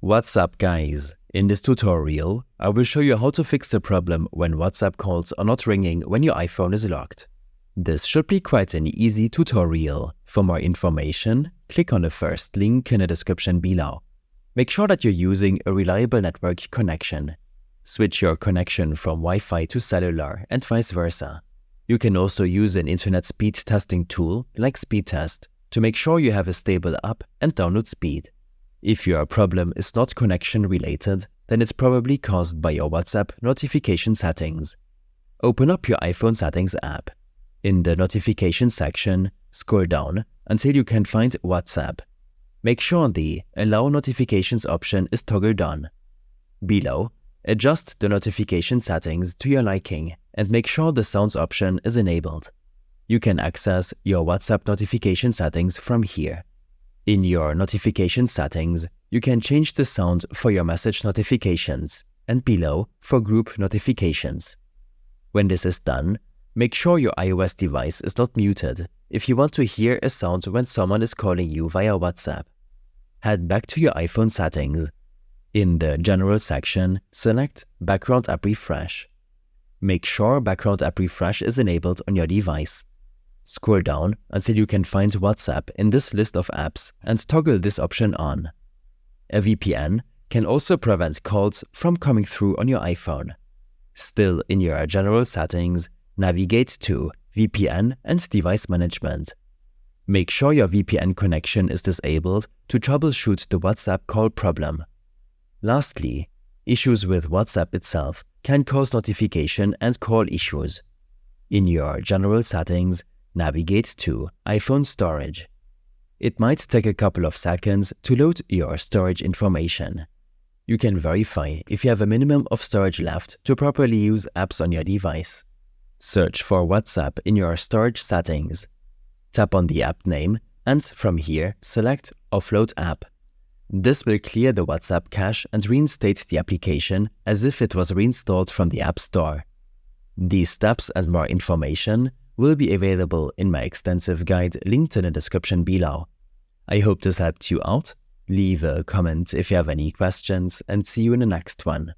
What's up, guys? In this tutorial, I will show you how to fix the problem when WhatsApp calls are not ringing when your iPhone is locked. This should be quite an easy tutorial. For more information, click on the first link in the description below. Make sure that you're using a reliable network connection. Switch your connection from Wi-Fi to cellular and vice versa. You can also use an internet speed testing tool like Speed Test to make sure you have a stable up and download speed. If your problem is not connection related, then it's probably caused by your WhatsApp notification settings. Open up your iPhone settings app. In the notification section, scroll down until you can find WhatsApp. Make sure the Allow Notifications option is toggled on. Below, adjust the notification settings to your liking and make sure the sounds option is enabled. You can access your WhatsApp notification settings from here. In your notification settings, you can change the sound for your message notifications and below for group notifications. When this is done, make sure your iOS device is not muted if you want to hear a sound when someone is calling you via WhatsApp. Head back to your iPhone settings. In the General section, select Background App Refresh. Make sure Background App Refresh is enabled on your device. Scroll down until you can find WhatsApp in this list of apps and toggle this option on. A VPN can also prevent calls from coming through on your iPhone. Still in your General settings, navigate to VPN and Device Management. Make sure your VPN connection is disabled to troubleshoot the WhatsApp call problem. Lastly, issues with WhatsApp itself can cause notification and call issues. In your General settings, navigate to iPhone Storage. It might take a couple of seconds to load your storage information. You can verify if you have a minimum of storage left to properly use apps on your device. Search for WhatsApp in your storage settings. Tap on the app name and from here select Offload App. This will clear the WhatsApp cache and reinstate the application as if it was reinstalled from the App Store. These steps and more information will be available in my extensive guide linked in the description below. I hope this helped you out. Leave a comment if you have any questions and see you in the next one.